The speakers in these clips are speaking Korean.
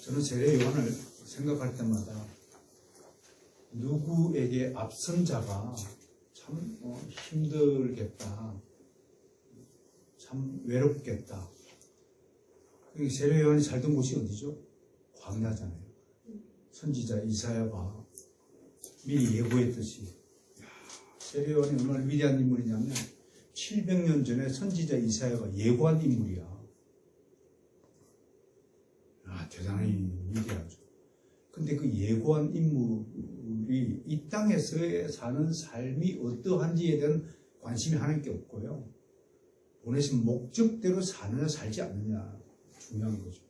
저는 세례 요한을 생각할 때마다 누구에게 앞선 자가 참 힘들겠다, 참 외롭겠다. 세례 요한이 살던 곳이 어디죠? 광야잖아요. 선지자 이사야가 미리 예고했듯이 세례 요한이 얼마나 위대한 인물이냐면 700년 전에 선지자 이사야가 예고한 인물이야. 대단히 위대하죠. 근데 그 예고한 인물이 이 땅에서 사는 삶이 어떠한지에 대한 관심이 하나밖에 없고요. 보내신 목적대로 사느냐 살지 않느냐 중요한 거죠.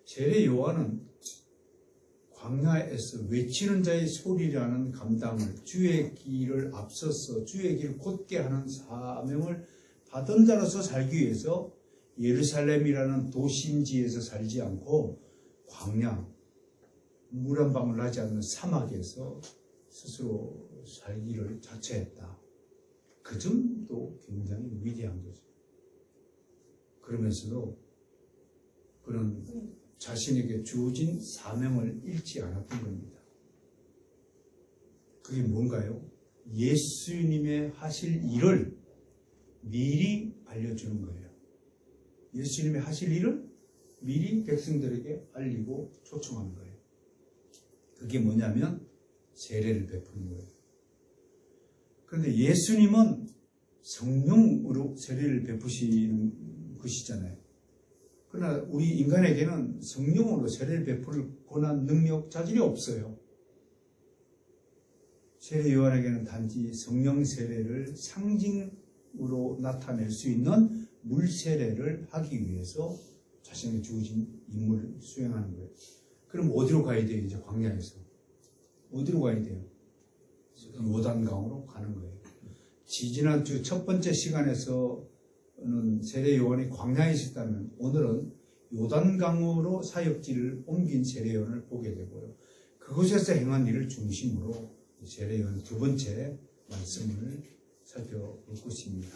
세례 요한은 광야에서 외치는 자의 소리라는 감당을, 주의 길을 앞서서 주의 길을 곧게 하는 사명을 받은 자로서 살기 위해서 예루살렘이라는 도심지에서 살지 않고 광야, 물 한 방울 나지 않는 사막에서 스스로 살기를 자처했다. 그 점도 굉장히 위대한 거죠. 그러면서도 그는 자신에게 주어진 사명을 잃지 않았던 겁니다. 그게 뭔가요? 예수님의 하실 일을 미리 알려주는 거예요. 예수님의 하실 일을 미리 백성들에게 알리고 초청하는 거예요. 그게 뭐냐면 세례를 베푸는 거예요. 그런데 예수님은 성령으로 세례를 베푸시는 것이잖아요. 그러나 우리 인간에게는 성령으로 세례를 베풀 권한, 능력, 자질이 없어요. 세례 요한에게는 단지 성령 세례를 상징으로 나타낼 수 있는 물 세례를 하기 위해서 자신에게 주어진 임무를 수행하는 거예요. 그럼 어디로 가야 돼요? 이제 광야에서 어디로 가야 돼요? 요단강으로 가는 거예요. 지지난주 첫 번째 시간에서는 세례 요한이 광야에 있었다면 오늘은 요단강으로 사역지를 옮긴 세례 요한을 보게 되고요. 그곳에서 행한 일을 중심으로 세례 요한 두 번째 말씀을 살펴볼 것입니다.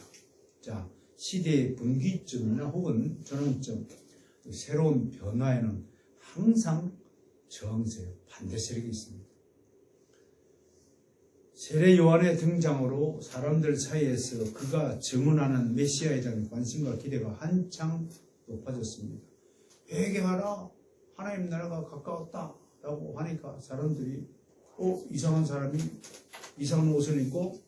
자, 시대의 분기점이나 혹은 전환점, 새로운 변화에는 항상 저항세력, 반대 세력이 있습니다. 세례 요한의 등장으로 사람들 사이에서 그가 증언하는 메시아에 대한 관심과 기대가 한창 높아졌습니다. 회개하라, 하나님 나라가 가까웠다 라고 하니까 사람들이 이상한 사람이 이상한 옷을 입고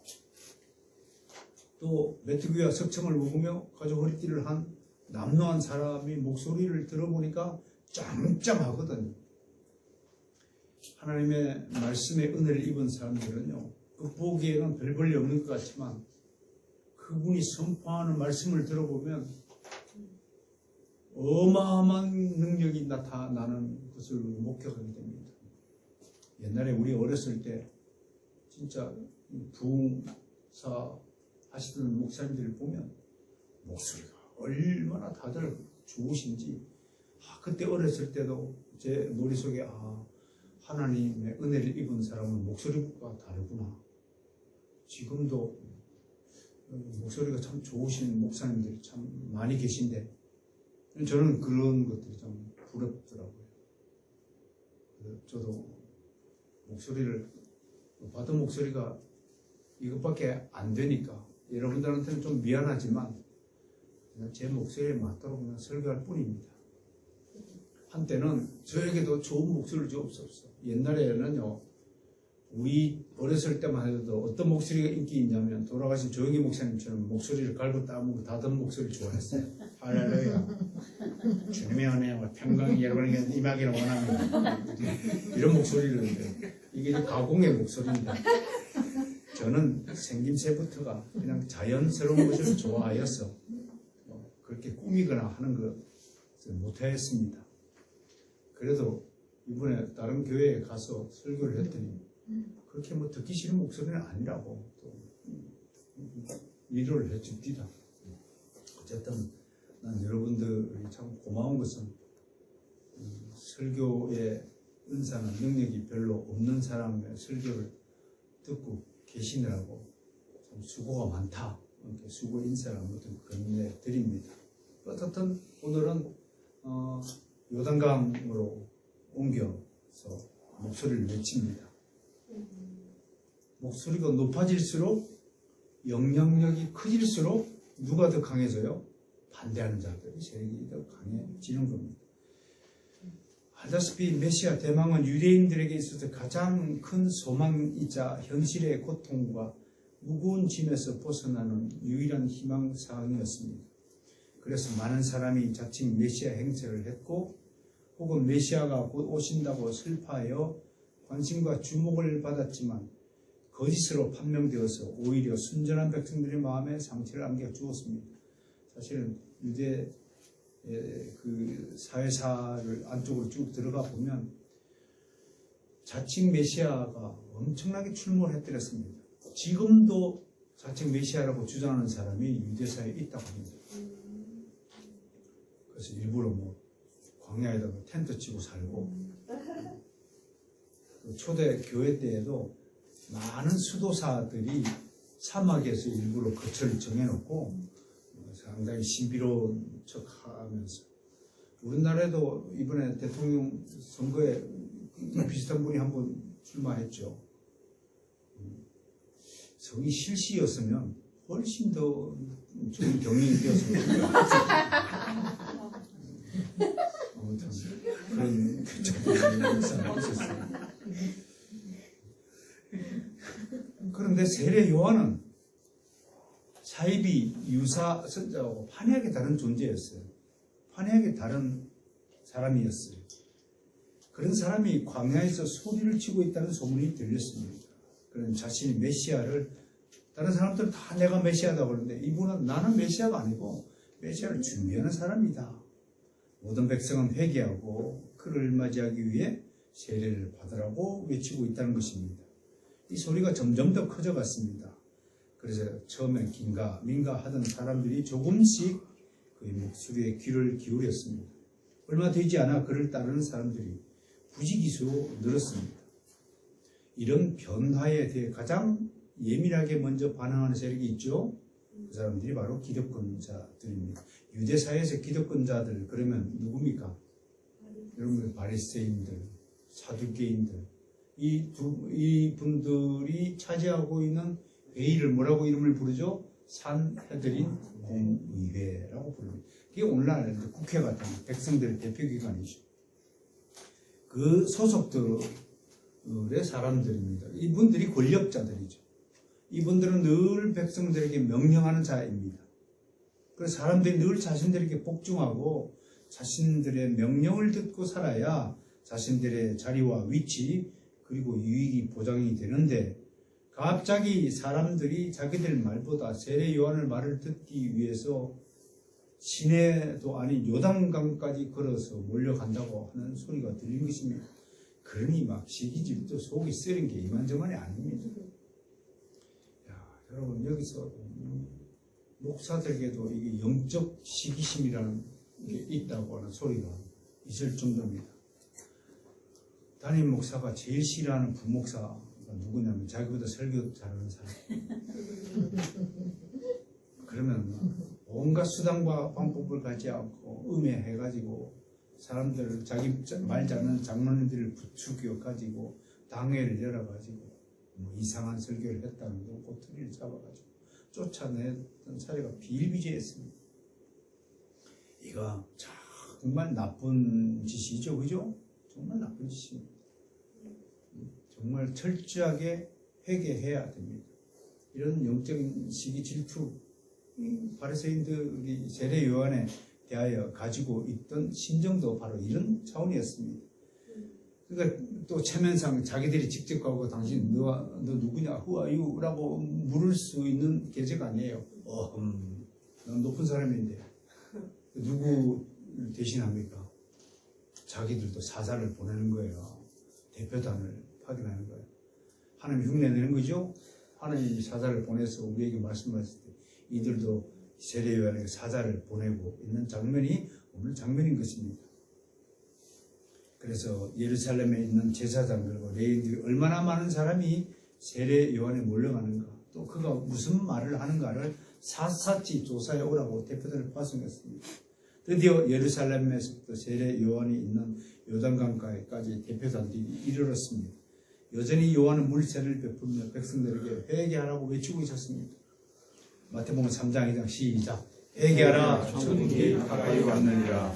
또 메뚜기와 석청을 먹으며 가죽 허리띠를 한 남노한 사람이 목소리를 들어보니까 짱짱하거든요. 하나님의 말씀의 은혜를 입은 사람들은요, 그 보기에는 별 볼일 없는 것 같지만 그분이 선포하는 말씀을 들어보면 어마어마한 능력이 나타나는 것을 목격하게 됩니다. 옛날에 우리 어렸을 때 진짜 부흥사 하시던 목사님들을 보면 목소리가 얼마나 다들 좋으신지, 그때 어렸을 때도 제 머릿속에 하나님의 은혜를 입은 사람은 목소리가 다르구나. 지금도 목소리가 참 좋으신 목사님들이 참 많이 계신데 저는 그런 것들이 좀 부럽더라고요. 저도 목소리를 받은 목소리가 이것밖에 안 되니까 여러분들한테는 좀 미안하지만 그냥 제 목소리에 맞도록 그냥 설교할 뿐입니다. 한때는 저에게도 좋은 목소리를 주옵소서. 옛날에는요, 우리 어렸을 때만 해도 어떤 목소리가 인기 있냐면 돌아가신 조영기 목사님처럼 목소리를 갈고 따먹고 다듬은 목소리를 좋아했어요. 할렐루야, 주님의 은혜와 평강이 여러분에게 임하기를 원합니다. 이런 목소리를 했는데 이게 가공의 목소리입니다. 저는 생김새부터가 그냥 자연스러운 것을 좋아하여서 그렇게 꾸미거나 하는 것을 못하였습니다. 그래도 이번에 다른 교회에 가서 설교를 했더니 그렇게 듣기 싫은 목소리는 아니라고 또 위로를 해줍니다. 어쨌든 난 여러분들이 참 고마운 것은 설교의 은사는 능력이 별로 없는 사람의 설교를 듣고 계시느라고 참 수고가 많다. 이렇게 수고 인사를 한번 건네드립니다. 어떻든 오늘은 요단강으로 옮겨서 목소리를 외칩니다. 목소리가 높아질수록 영향력이 커질수록 누가 더 강해져요? 반대하는 자들의 세력이 더 강해지는 겁니다. 알다시피 메시아 대망은 유대인들에게 있어서 가장 큰 소망이자 현실의 고통과 무거운 짐에서 벗어나는 유일한 희망사항이었습니다. 그래서 많은 사람이 자칭 메시아 행세를 했고 혹은 메시아가 곧 오신다고 슬퍼하여 관심과 주목을 받았지만 거짓으로 판명되어서 오히려 순전한 백성들의 마음에 상처를 안겨주었습니다. 사실은 유대 그 사회사를 안쪽으로 쭉 들어가 보면 자칭 메시아가 엄청나게 출몰을 해뜨렸습니다. 지금도 자칭 메시아라고 주장하는 사람이 유대사에 있다고 합니다. 그래서 일부러 뭐 광야에다가 텐트 치고 살고 초대 교회 때에도 많은 수도사들이 사막에서 일부러 거처를 정해놓고 상당히 신비로운 척하면서 우리나라에도 이번에 대통령 선거에 비슷한 분이 한번 출마했죠. 성이 실시였으면 훨씬 더 좋은 경영이 되었을 겁니다. 아무튼 그런 역사가 있었어요. 그런데 세례 요한은 사입이 유사 선자하고 판이하게 다른 존재였어요. 판이하게 다른 사람이었어요. 그런 사람이 광야에서 소리를 치고 있다는 소문이 들렸습니다. 그런 자신이 메시아를 다른 사람들은 다 내가 메시아다고 그러는데 이분은 나는 메시아가 아니고 메시아를 준비하는 사람이다. 모든 백성은 회개하고 그를 맞이하기 위해 세례를 받으라고 외치고 있다는 것입니다. 이 소리가 점점 더 커져갔습니다. 그래서 처음엔 긴가 민가 하던 사람들이 조금씩 그의 목소리에 귀를 기울였습니다. 얼마 되지 않아 그를 따르는 사람들이 부지기수로 늘었습니다. 이런 변화에 대해 가장 예민하게 먼저 반응하는 세력이 있죠. 그 사람들이 바로 기득권자들입니다. 유대사회에서 기득권자들 그러면 누굽니까? 여러분 바리새인들, 사두개인들 이 분들이 차지하고 있는 회의를 뭐라고 이름을 부르죠? 산헤드린 공의회라고 부릅니다. 그게 오늘날 국회 같은 백성들의 대표기관이죠. 그 소속들의 사람들입니다. 이분들이 권력자들이죠. 이분들은 늘 백성들에게 명령하는 자입니다. 그래서 사람들이 늘 자신들에게 복종하고 자신들의 명령을 듣고 살아야 자신들의 자리와 위치 그리고 유익이 보장이 되는데 갑자기 사람들이 자기들 말보다 세례 요한의 말을 듣기 위해서 시내도 아닌 요단강까지 걸어서 몰려간다고 하는 소리가 들린 것입니다. 그러니 막 시기질도 속이 쓰린 게 이만저만이 아닙니다. 야, 여러분 여기서 목사들에게도 이게 영적 시기심이라는 게 있다고 하는 소리가 있을 정도입니다. 담임 목사가 제일 싫어하는 부목사가 누구냐면 자기보다 설교 잘하는 사람. 그러면 온갖 수단과 방법을 가지 않고 음해해가지고 사람들을 자기 말 잘하는 장로님들을 부추겨가지고 당회를 열어가지고 뭐 이상한 설교를 했다는 거 꼬투리를 잡아가지고 쫓아냈던 사례가 비일비재했습니다. 이거 정말 나쁜 짓이죠, 그죠? 정말 나쁜 짓입니다. 정말 철저하게 회개해야 됩니다. 이런 영적인 시기 질투, 바리새인들이 세례 요한에 대하여 가지고 있던 심정도 바로 이런 차원이었습니다. 그러니까 또 체면상 자기들이 직접 가고 당신 너 누구냐, who are you? 라고 물을 수 있는 계제가 아니에요. 넌 높은 사람인데 누구를 대신합니까? 자기들도 사자를 보내는 거예요. 대표단을 파견하는 거예요. 하나님 흉내내는 거죠. 하나님이 사자를 보내서 우리에게 말씀하실 때 이들도 세례 요한에게 사자를 보내고 있는 장면이 오늘 장면인 것입니다. 그래서 예루살렘에 있는 제사장들과 레위인들이 얼마나 많은 사람이 세례 요한에 몰려가는가, 또 그가 무슨 말을 하는가를 샅샅이 조사해 오라고 대표단을 파송했습니다. 드디어 예루살렘에서부터 세례 요한이 있는 요단강가에까지 대표단들이 이르렀습니다. 여전히 요한은 물세를 베풀며 백성들에게 회개하라고 외치고 있었습니다. 마태복음 3장 2장 시작. 회개하라 천국이 가까이 왔느니라.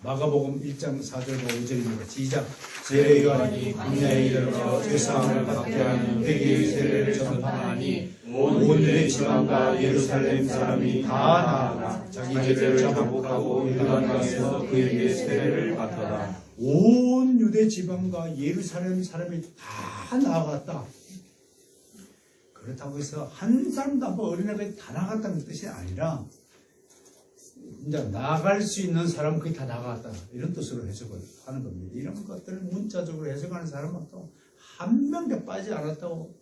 마가복음 1장 4절과 5절입니다. 시작. 세례 요한이 광야에 이르러 죄사함을 받게 하는 회개의 세례를 전파하니 온 유대 지방과 예루살렘 사람이 다 나아가 자기 죄를 자복하고 요단강에서 그에게 세례를 받더라. 온 유대 지방과 예루살렘 사람이 다 나아갔다. 그렇다고 해서 한 사람도 안 보고 어린애가 다 나갔다는 뜻이 아니라 이제 나갈 수 있는 사람은 거의 다 나갔다. 이런 뜻으로 해석을 하는 겁니다. 이런 것들을 문자적으로 해석하는 사람은 또 한 명도 빠지지 않았다고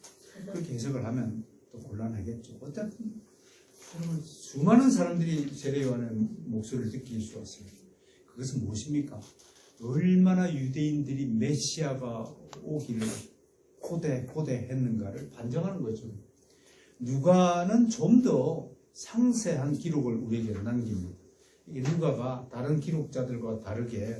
그렇게 해석을 하면 또 곤란하겠죠. 어쨌든 수많은 사람들이 세례 요한의 목소리를 듣기 좋았습니다. 그것은 무엇입니까? 얼마나 유대인들이 메시아가 오기를 고대했는가를 반증하는 거죠. 누가는 좀 더 상세한 기록을 우리에게 남깁니다. 누가가 다른 기록자들과 다르게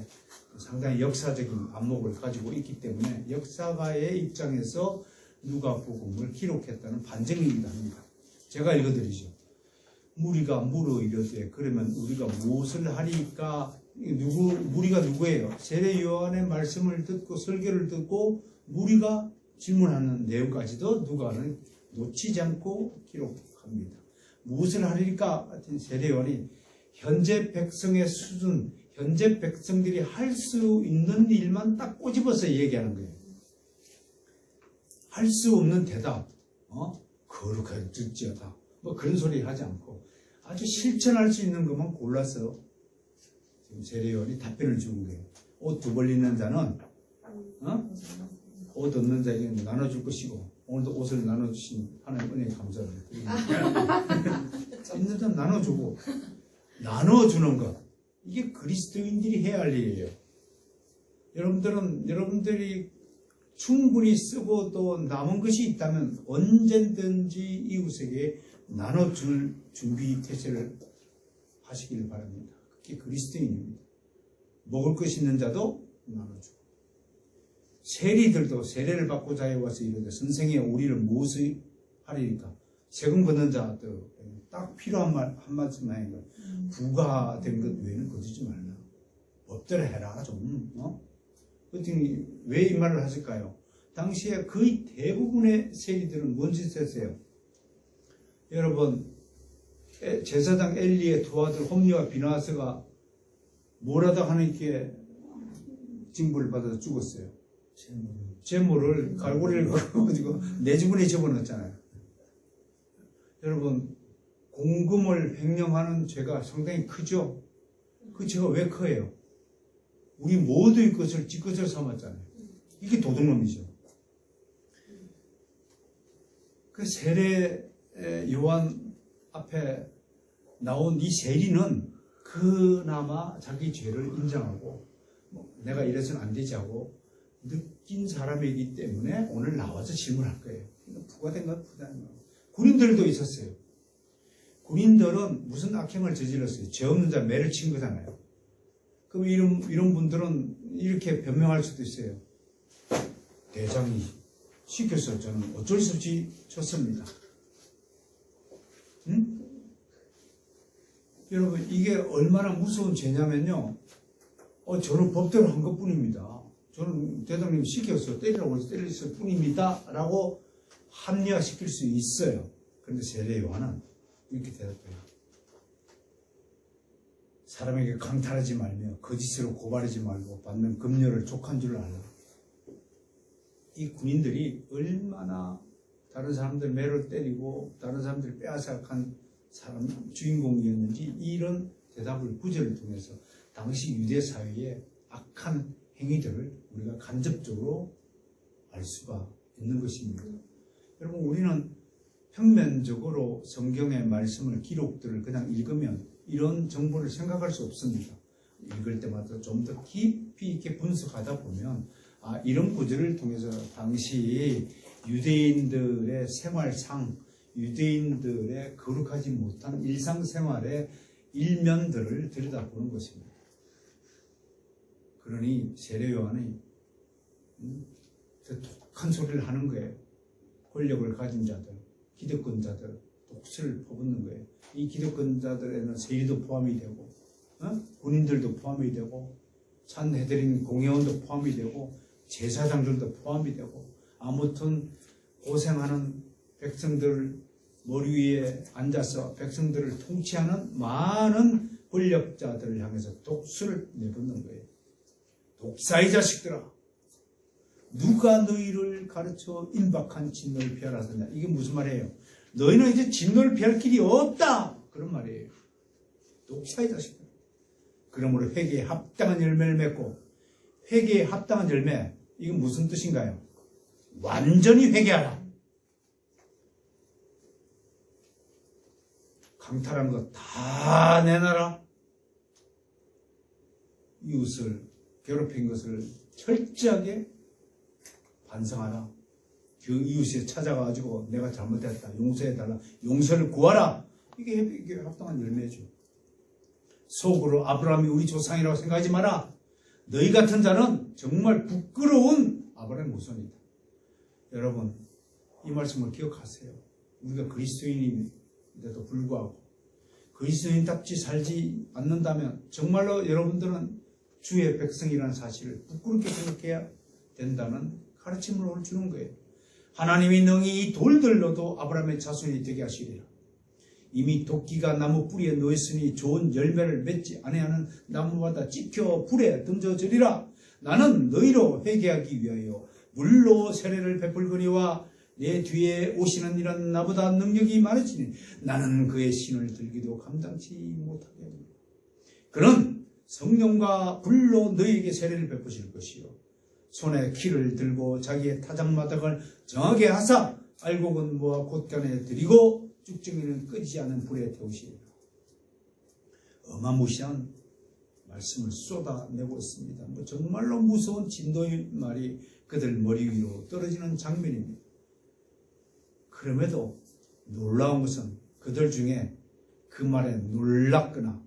상당히 역사적인 안목을 가지고 있기 때문에 역사가의 입장에서 누가복음을 기록했다는 반증이기도 합니다. 제가 읽어드리죠. 무리가 물어 이르되 그러면 우리가 무엇을 하리까? 무리가 누구예요? 세례 요한의 말씀을 듣고 설교를 듣고 무리가 질문하는 내용까지도 누가는 놓치지 않고 기록합니다. 무엇을 하리까? 같은 세례 요한이 현재 백성의 수준, 현재 백성들이 할 수 있는 일만 딱 꼬집어서 얘기하는 거예요. 할 수 없는 대답, 거룩하게 듣지어다. 뭐 그런 소리 하지 않고 아주 실천할 수 있는 것만 골라서 지금 세례 요한이 답변을 주는 거예요. 옷 두 벌 있는 자는 옷 없는 자에게 나눠줄 것이고 오늘도 옷을 나눠주신 하나님 은혜에 감사합니다. 있는 자는 나눠주고 나눠주는 것, 이게 그리스도인들이 해야 할 일이에요. 여러분들이 충분히 쓰고 또 남은 것이 있다면 언제든지 이웃에게 나눠줄 준비 태세를 하시기를 바랍니다. 그게 그리스도인입니다. 먹을 것 있는 자도 나눠주고, 세리들도 세례를 받고자 해와서 이르되 선생의 우리를 무엇을 하리니까? 세금 걷는 자도 딱 필요한 말 한마디만 해요. 부가된 것 외에는 거두지 말라. 법대로 해라 좀. 그랬더니 왜 이 말을 하실까요? 당시에 거의 대부분의 세리들은 뭔 짓을 했어요? 여러분, 제사장 엘리의 두 아들 홈리와 비나스가 뭐라도 하나님께 징벌을 받아서 죽었어요. 재물을 갈고리를 걸어가지고 내 주머니에 집어넣었잖아요. 여러분, 공금을 횡령하는 죄가 상당히 크죠? 그 죄가 왜 커요? 우리 모두의 것을 지 것을 삼았잖아요. 이게 도둑놈이죠. 그 세례 요한 앞에 나온 이 세리는 그나마 자기 죄를 인정하고 내가 이래서는 안 되지 하고 느낀 사람이기 때문에 오늘 나와서 질문할 거예요. 부가된 건 부가된 거. 군인들도 있었어요. 군인들은 무슨 악행을 저질렀어요? 죄 없는 자 매를 친 거잖아요. 그럼 이런 분들은 이렇게 변명할 수도 있어요. 대장이 시켜서 저는 어쩔 수 없이 쳤습니다. 여러분, 이게 얼마나 무서운 죄냐면요. 저는 법대로 한 것 뿐입니다. 저는 대장님이 시켜서 때리라고 해서 때렸을 뿐입니다. 라고 합리화시킬 수 있어요. 그런데 세례 요한은 이렇게 대답해요. 사람에게 강탈하지 말며 거짓으로 고발하지 말고 받는 금료를 족한 줄 알라. 이 군인들이 얼마나 다른 사람들 매를 때리고 다른 사람들 빼앗아간 사람 주인공이었는지 이런 대답을 구절을 통해서 당시 유대 사회의 악한 행위들을 우리가 간접적으로 알 수가 있는 것입니다. 여러분, 우리는 평면적으로 성경의 말씀을 기록들을 그냥 읽으면 이런 정보를 생각할 수 없습니다. 읽을 때마다 좀 더 깊이 있게 분석하다 보면 이런 구절을 통해서 당시 유대인들의 생활상, 유대인들의 거룩하지 못한 일상생활에 일면들을 들여다보는 것입니다. 그러니 세례 요한이 저 독한 소리를 하는 거예요. 권력을 가진 자들, 기득권자들, 독수를 퍼붓는 거예요. 이 기득권자들에는 세리도 포함이 되고 군인들도 포함이 되고 산헤드린 공회원도 포함이 되고 제사장들도 포함이 되고 아무튼 고생하는 백성들 머리 위에 앉아서 백성들을 통치하는 많은 권력자들을 향해서 독수를 내뱉는 거예요. 독사의 자식들아, 누가 너희를 가르쳐 임박한 진노를 피하라 하느냐. 이게 무슨 말이에요? 너희는 이제 진노를 피할 길이 없다, 그런 말이에요. 독사의 자식들. 그러므로 회개에 합당한 열매를 맺고, 회개에 합당한 열매, 이건 무슨 뜻인가요? 완전히 회개하라. 강탈한 거 다 내놔라. 이웃을 괴롭힌 것을 철저하게 반성하라. 그 이웃에 찾아가지고 내가 잘못했다, 용서해달라, 용서를 구하라. 이게 합당한 열매죠. 속으로 아브라함이 우리 조상이라고 생각하지 마라. 너희 같은 자는 정말 부끄러운 아브라함의 후손이다. 여러분, 이 말씀을 기억하세요. 우리가 그리스도인인데도 불구하고 그리스도인답지 살지 않는다면 정말로 여러분들은 주의 백성이라는 사실을 부끄럽게 생각해야 된다는 가르침을 오늘 주는 거예요. 하나님이 능히 이 돌들로도 아브라함의 자손이 되게 하시리라. 이미 도끼가 나무 뿌리에 놓였으니 좋은 열매를 맺지 아니하는 나무마다 찍혀 불에 던져지리라. 나는 너희로 회개하기 위하여 물로 세례를 베풀거니와 내 뒤에 오시는 이는 나보다 능력이 많으시니 나는 그의 신을 들기도 감당치 못하게 합니다. 그는 성령과 불로 너희에게 세례를 베푸실 것이요 손에 키를 들고 자기의 타작마당을 정하게 하사 알곡은 모아 곳간에 들이고 쭉정이는 끄지 않은 불에 태우시리라. 어마무시한 말씀을 쏟아내고 있습니다. 정말로 무서운 진도의 말이 그들 머리 위로 떨어지는 장면입니다. 그럼에도 놀라운 것은 그들 중에 그 말에 놀랐거나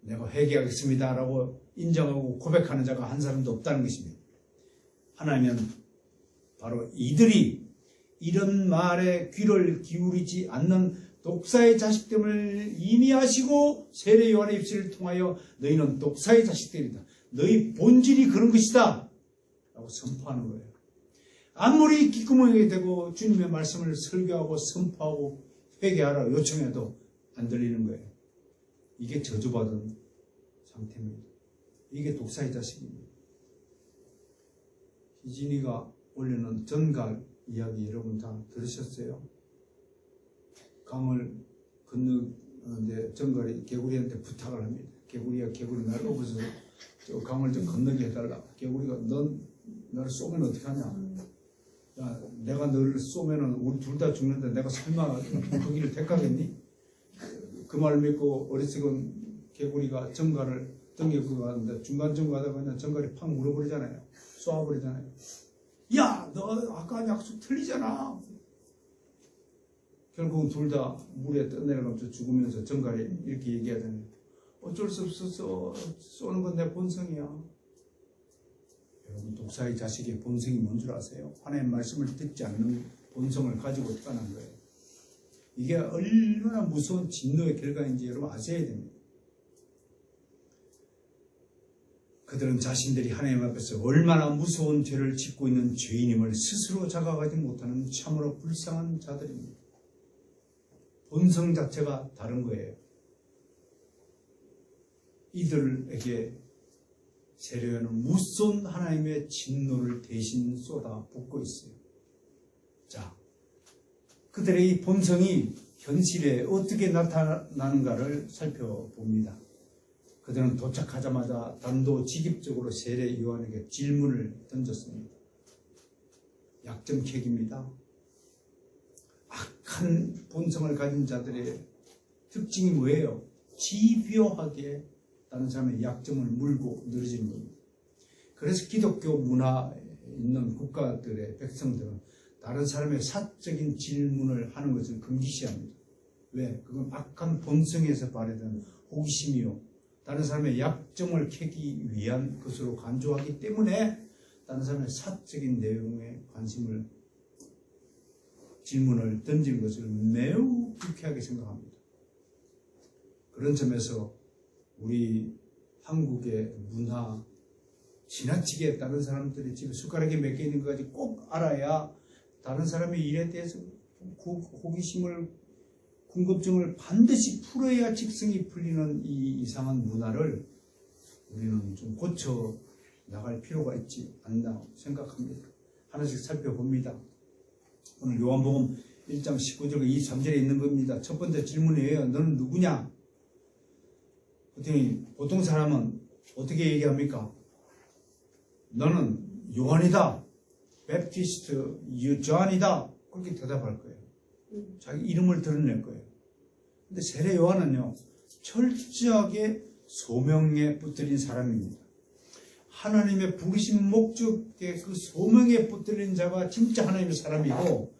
내가 회개하겠습니다 라고 인정하고 고백하는 자가 한 사람도 없다는 것입니다. 하나님은 바로 이들이 이런 말에 귀를 기울이지 않는 독사의 자식됨을 이미 아시고 세례 요한의 입술을 통하여 너희는 독사의 자식들이다, 너희 본질이 그런 것이다 라고 선포하는 거예요. 아무리 귓구멍이 되고 주님의 말씀을 설교하고 선포하고 회개하라 요청해도 안 들리는 거예요. 이게 저주받은 상태입니다. 이게 독사의 자식입니다. 희진이가 올리는 전갈 이야기 여러분 다 들으셨어요? 강을 건너는데 전갈이 개구리한테 부탁을 합니다. 개구리야, 개구리 나를 업어서 저 강을 좀 건너게 해달라. 개구리가 넌 나를 쏘면 어떻게 하냐? 야, 내가 너를 쏘면은 우리 둘 다 죽는데 내가 설마 그 길을 택하겠니? 그 말 믿고 어리석은 개구리가 전갈을 던기고 가는데 중간쯤 가다가 그냥 전갈이 팍 물어버리잖아요. 쏘아버리잖아요. 야, 너 아까 약속 틀리잖아. 결국은 둘 다 물에 떠내려가면서 죽으면서 전갈이 이렇게 얘기하잖아요. 어쩔 수 없어서 쏘는 건 내 본성이야. 여러분, 독사의 자식의 본성이 뭔 줄 아세요? 하나님의 말씀을 듣지 않는 본성을 가지고 태어난 거예요. 이게 얼마나 무서운 진노의 결과인지 여러분 아셔야 됩니다. 그들은 자신들이 하나님 앞에서 얼마나 무서운 죄를 짓고 있는 죄인임을 스스로 자각하지 못하는 참으로 불쌍한 자들입니다. 본성 자체가 다른 거예요. 이들에게 세례요한은 무서운 하나님의 진노를 대신 쏟아 붓고 있어요. 자, 그들의 이 본성이 현실에 어떻게 나타나는가를 살펴봅니다. 그들은 도착하자마자 단도직입적으로 세례 요한에게 질문을 던졌습니다. 약점캐기입니다. 악한 본성을 가진 자들의 특징이 뭐예요? 집요하게 다른 사람의 약점을 물고 늘어지는 겁니다. 그래서 기독교 문화에 있는 국가들의 백성들은 다른 사람의 사적인 질문을 하는 것을 금기시합니다. 왜? 그건 악한 본성에서 발휘되는 호기심이요. 다른 사람의 약점을 캐기 위한 것으로 간주하기 때문에 다른 사람의 사적인 내용에 질문을 던진 것을 매우 불쾌하게 생각합니다. 그런 점에서 우리 한국의 문화, 지나치게 다른 사람들이 집에 숟가락이 몇 개 있는 것까지 꼭 알아야 다른 사람의 일에 대해서 호기심을, 궁금증을 반드시 풀어야 직성이 풀리는 이 이상한 문화를 우리는 좀 고쳐 나갈 필요가 있지 않나 생각합니다. 하나씩 살펴봅니다. 오늘 요한복음 1장 19절과 23절에 있는 겁니다. 첫 번째 질문이에요. 너는 누구냐? 그랬더니 보통 사람은 어떻게 얘기합니까? 너는 요한이다. 베프티스트 요한이다. 그렇게 대답할 거예요. 자기 이름을 드러낼 거예요. 근데 세례 요한은요, 철저하게 소명에 붙들린 사람입니다. 하나님의 부르신 목적에 그 소명에 붙들린 자가 진짜 하나님의 사람이고,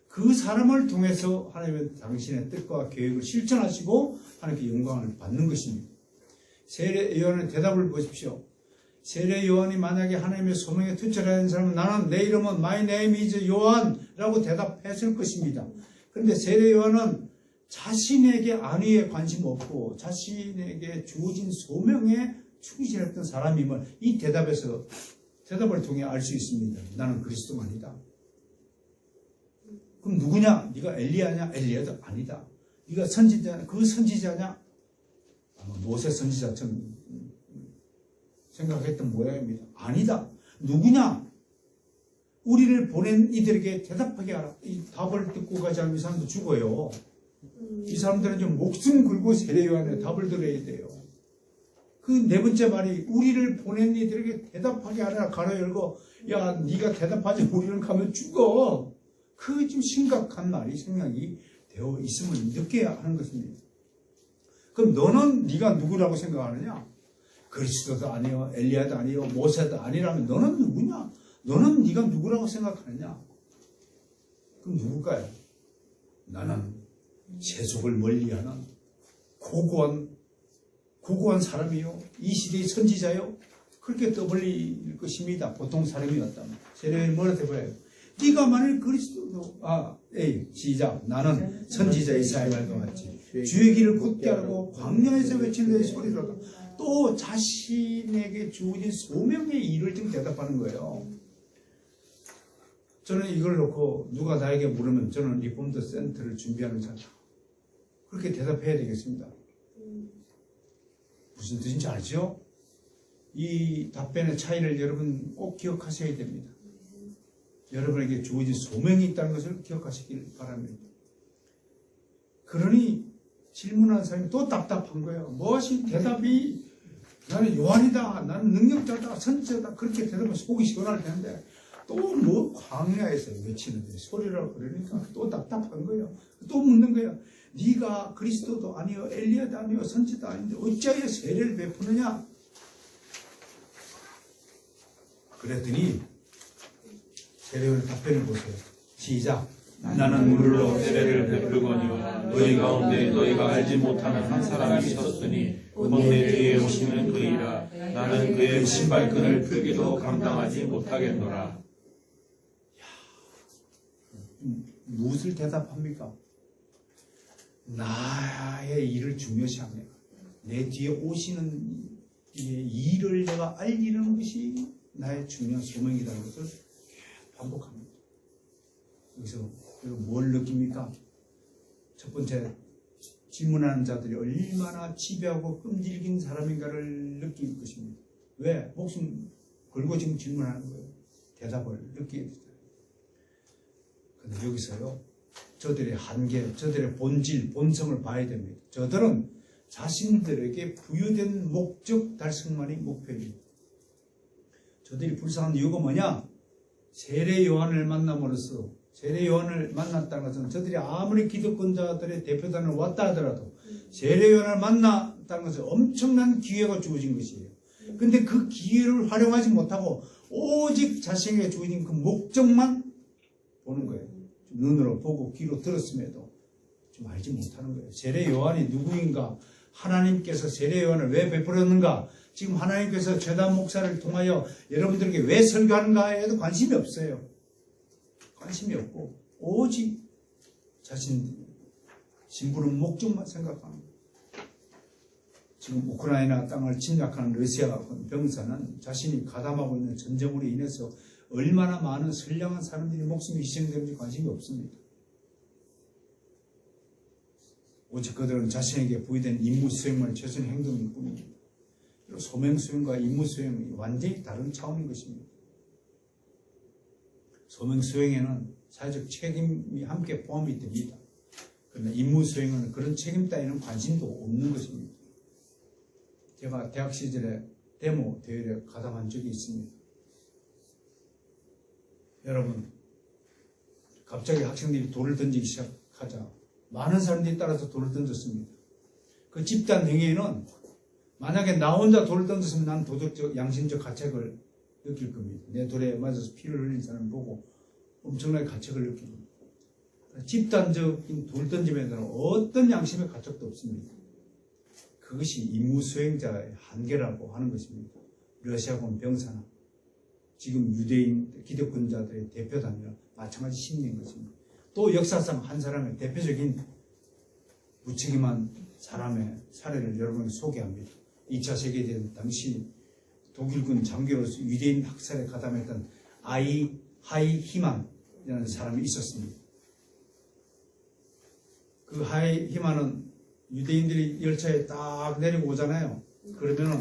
그 사람을 통해서 하나님은 당신의 뜻과 계획을 실천하시고 하나님께 영광을 받는 것입니다. 세례 요한의 대답을 보십시오. 세례 요한이 만약에 하나님의 소명에 투철하는 사람은 나는 내 이름은 My name is 요한라고 대답했을 것입니다. 그런데 세례 요한은 자신에게 안위에 관심 없고 자신에게 주어진 소명에 충실했던 사람임을 이 대답을 통해 알 수 있습니다. 나는 그리스도만이다. 그럼 누구냐? 네가 엘리야냐? 엘리야도 아니다. 네가 선지자냐? 그 선지자냐? 모세 선지자처럼 생각했던 모양입니다. 아니다. 누구냐? 우리를 보낸 이들에게 대답하게 하라. 이 답을 듣고 가지 않으면 이 사람도 죽어요. 이 사람들은 좀 목숨 걸고 세례 요한의 답을 들어야 돼요. 그 네 번째 말이 우리를 보낸 이들에게 대답하게 하라. 가로 열고 야 네가 대답하지 우리는 가면 죽어. 그 좀 심각한 말이 생각이 되어 있음을 느껴야 하는 것입니다. 그럼 너는 네가 누구라고 생각하느냐? 그리스도도 아니요, 엘리야도 아니요, 모세도 아니라면 너는 누구냐? 너는 네가 누구라고 생각하느냐? 그럼 누굴까요? 나는 세속을 멀리하는 고고한 사람이요, 이 시대의 선지자요. 그렇게 떠벌릴 것입니다. 보통 사람이었다면. 세례를 뭐라 해봐요? 네가 만일 그리스도도 시작. 나는 선지자 이사야와 같이 주의 길을 굳게 하고 광야에서 외치는 내 소리로다. 또 자신에게 주어진 소명의 일을 지금 대답하는 거예요. 저는 이걸 놓고 누가 나에게 물으면 저는 리폼드 센터를 준비하는 자다. 그렇게 대답해야 되겠습니다. 무슨 뜻인지 알죠? 이 답변의 차이를 여러분 꼭 기억하셔야 됩니다. 여러분에게 주어진 소명이 있다는 것을 기억하시길 바랍니다. 그러니 질문하는 사람이 또 답답한 거예요. 무엇이 대답이 나는 요한이다, 나는 능력자다, 선지자다 그렇게 대답하면 속이 시원할 텐데 또 뭐 광야에서 외치는데 소리라고 그러니까 또 답답한 거예요. 또 묻는 거예요. 네가 그리스도도 아니요, 엘리야도 아니요, 선지자도 아닌데 어찌하여 세례를 베푸느냐? 그랬더니 세례요한의 답변을 보세요. 시작. 나는 물로 세례를 베풀거니와 너희 가운데 너희가 알지 못하는 한 사람이 있었으니 곧 내 뒤에 오시는 그이라. 나는 그의 신발끈을 풀기도 감당하지 못하겠노라. 무엇을 대답합니까? 나의 일을 중요시합니다. 내 뒤에 오시는 일을 내가 알리는 것이 나의 중요한 소명이라는 것을 반복합니다. 여기서 뭘 느낍니까? 첫 번째, 질문하는 자들이 얼마나 지배하고 끈질긴 사람인가를 느낄 것입니다. 왜? 목숨 걸고 지금 질문하는 거예요. 대답을 느끼게 되죠. 그런데 여기서요, 저들의 한계, 저들의 본질, 본성을 봐야 됩니다. 저들은 자신들에게 부여된 목적 달성만이 목표입니다. 저들이 불쌍한 이유가 뭐냐? 세례 요한을 만남으로써, 세례 요한을 만났다는 것은 저들이 아무리 기득권자들의 대표단을 왔다 하더라도 세례 요한을 만났다는 것은 엄청난 기회가 주어진 것이에요. 근데 그 기회를 활용하지 못하고 오직 자신에게 주어진 그 목적만 보는 거예요. 눈으로 보고 귀로 들었음에도 좀 알지 못하는 거예요. 세례 요한이 누구인가? 하나님께서 세례 요한을 왜 베풀었는가? 지금 하나님께서 최단 목사를 통하여 여러분들에게 왜 설교하는가에도 관심이 없어요. 관심이 없고 오직 자신 신부는 목적만 생각하는 거예요. 지금 우크라이나 땅을 침략하는 러시아 병사는 자신이 가담하고 있는 전쟁으로 인해서 얼마나 많은 선량한 사람들이 목숨이 희생되는지 관심이 없습니다. 오직 그들은 자신에게 부여된 임무 수행만 최선의 행동일 뿐입니다. 소명 수행과 임무 수행이 완전히 다른 차원인 것입니다. 소명 수행에는 사회적 책임이 함께 포함이 됩니다. 그러나 임무 수행은 그런 책임 따위는 관심도 없는 것입니다. 제가 대학 시절에 데모 대회에 가담한 적이 있습니다. 여러분, 갑자기 학생들이 돌을 던지기 시작하자 많은 사람들이 따라서 돌을 던졌습니다. 그 집단 행위에는 만약에 나 혼자 돌을 던졌으면 난 도덕적, 양심적 가책을 느낄 겁니다. 내 돌에 맞아서 피를 흘린 사람을 보고 엄청나게 가책을 느끼고, 집단적인 돌 던짐에 대한 어떤 양심의 가책도 없습니다. 그것이 임무 수행자의 한계라고 하는 것입니다. 러시아군 병사나 지금 유대인 기득권자들의 대표단이나 마찬가지 심리인 것입니다. 또 역사상 한 사람의 대표적인 무책임한 사람의 사례를 여러분에게 소개합니다. 2차 세계대전 당시 독일군 장교로서 유대인 학살에 가담했던 하이 히만이라는 사람이 있었습니다. 그 하이 히만은 유대인들이 열차에 딱 내리고 오잖아요. 그러면은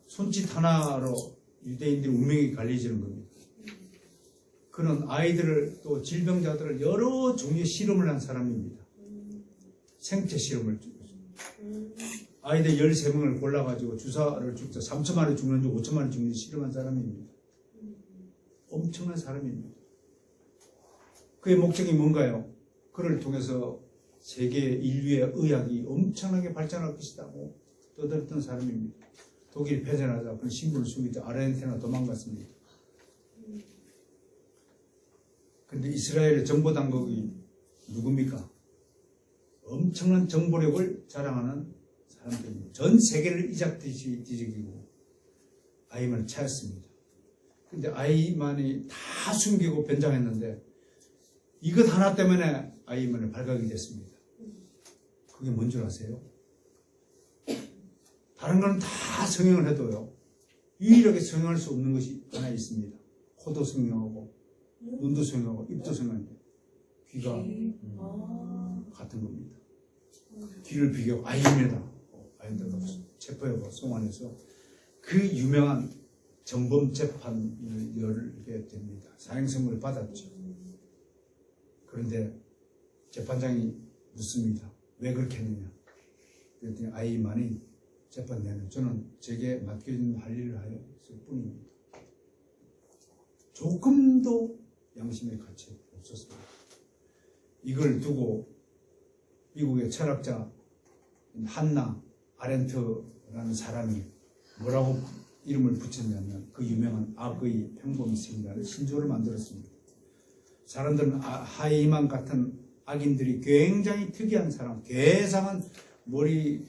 손짓 하나로 유대인들의 운명이 갈려지는 겁니다. 그는 아이들을 또 질병자들을 여러 종류의 실험을 한 사람입니다. 생체 실험을 아이들 13명을 골라가지고 주사를 죽자 3천만에 죽는지 5천만에 죽는지 실험한 사람입니다. 엄청난 사람입니다. 그의 목적이 뭔가요? 그를 통해서 세계 인류의 의학이 엄청나게 발전할 것이라고 떠들었던 사람입니다. 독일이 패전하자 그 신분을 숨기자 아르헨티나 도망갔습니다. 그런데 이스라엘의 정보당국이 누굽니까? 엄청난 정보력을 자랑하는 사람들입니다. 전 세계를 뒤적이고 아이만을 찾았습니다. 그런데 아이만이 다 숨기고 변장했는데 이것 하나 때문에 아이만을 발각이 됐습니다. 그게 뭔 줄 아세요? 다른 거는 다 성형을 해도요, 유일하게 성형할 수 없는 것이 하나 있습니다. 코도 성형하고 눈도 성형하고 입도 성형하고 귀가 같은 겁니다. 귀를 비교하고 아이입니다. 아이들가 체포해고 송환해서 그 유명한 전범 재판을 열게 됩니다. 사형선고를 받았죠. 그런데 재판장이 묻습니다. 왜 그렇게 했느냐? 그랬더니 아이만이 재판 내는 저는 제게 맡겨진 할 일을 하였을 뿐입니다. 조금도 양심의 가치 없었습니다. 이걸 두고 미국의 철학자 한나 아렌트라는 사람이 뭐라고 이름을 붙였냐면 그 유명한 악의 평범이 생이라는 신조를 만들었습니다. 사람들은 하이만 같은 악인들이 굉장히 특이한 사람, 괴상한 머리,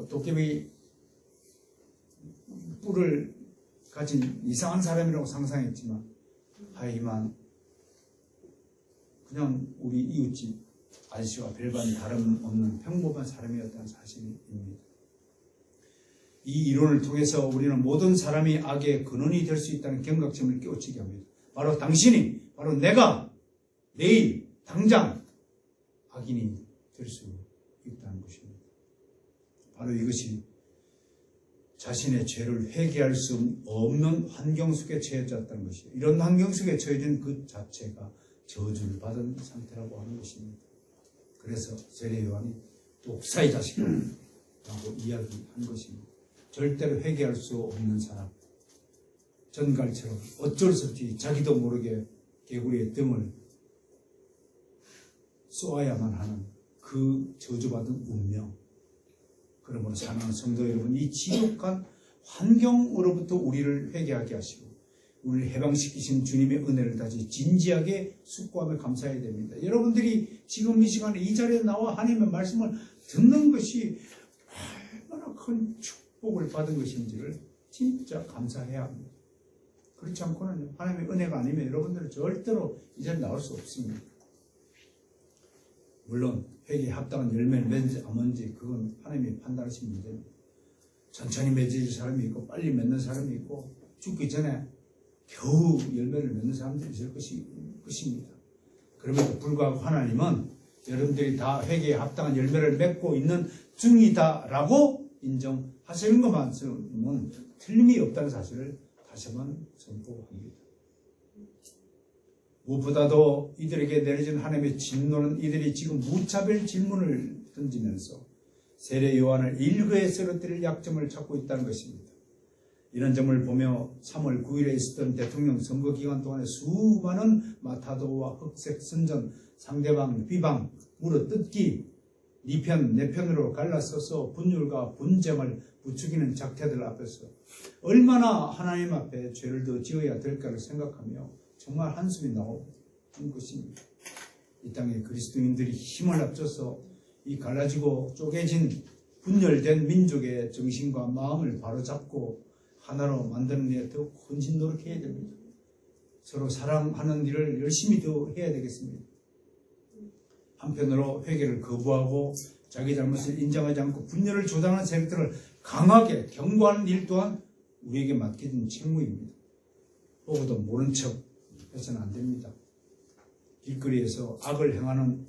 도깨비 뿔을 가진 이상한 사람이라고 상상했지만 하이만 그냥 우리 이웃집 아저씨와 별반 다름없는 평범한 사람이었다는 사실입니다. 이 이론을 통해서 우리는 모든 사람이 악의 근원이 될 수 있다는 경각심을 깨우치게 합니다. 바로 당신이, 바로 내가 내일 당장 악인이 될 수 있다는 것입니다. 바로 이것이 자신의 죄를 회개할 수 없는 환경 속에 처해졌다는 것이에요. 이런 환경 속에 처해진 그 자체가 저주를 받은 상태라고 하는 것입니다. 그래서 세례 요한이 독사의 자식이라고 이야기한 것입니다. 절대로 회개할 수 없는 사람, 전갈처럼 어쩔 수 없이 자기도 모르게 개구리의 등을 쏘아야만 하는 그 저주받은 운명. 그러므로 사랑하는 성도 여러분, 이 지독한 환경으로부터 우리를 회개하게 하시고 우리를 해방시키신 주님의 은혜를 다시 진지하게 숙고하며 감사해야 됩니다. 여러분들이 지금 이 시간에 이 자리에 나와 하나님의 말씀을 듣는 것이 얼마나 큰 축복을 받은 것인지를 진짜 감사해야 합니다. 그렇지 않고는 하나님의 은혜가 아니면 여러분들은 절대로 이 자리에 나올 수 없습니다. 물론 회개에 합당한 열매를 맺는지 안 맺는지 그건 하나님이 판단하신 문제입니다. 천천히 맺을 사람이 있고 빨리 맺는 사람이 있고 죽기 전에 겨우 열매를 맺는 사람들이 있을 것입니다. 그럼에도 불구하고 하나님은 여러분들이 다 회개에 합당한 열매를 맺고 있는 중이다라고 인정하시는 것만큼은 틀림이 없다는 사실을 다시 한번 선포합니다. 무엇보다도 이들에게 내려진 하나님의 진노는 이들이 지금 무차별 질문을 던지면서 세례 요한을 일거에 쓰러뜨릴 약점을 찾고 있다는 것입니다. 이런 점을 보며 3월 9일에 있었던 대통령 선거 기간 동안에 수많은 마타도와 흑색 선전, 상대방 비방, 물어뜯기, 네 편, 내 편으로 갈라서서 분율과 분쟁을 부추기는 작태들 앞에서 얼마나 하나님 앞에 죄를 더 지어야 될까를 생각하며 정말 한숨이 나오는 것입니다. 이 땅에 그리스도인들이 힘을 합쳐서 이 갈라지고 쪼개진 분열된 민족의 정신과 마음을 바로잡고 하나로 만드는 일에 더 헌신 노력해야 됩니다. 서로 사랑하는 일을 열심히 더 해야 되겠습니다. 한편으로 회개를 거부하고 자기 잘못을 인정하지 않고 분열을 조장하는 세력들을 강하게 경고하는 일 또한 우리에게 맡겨진 책무입니다. 보고도 모른 척 해서는 안 됩니다. 길거리에서 악을 행하는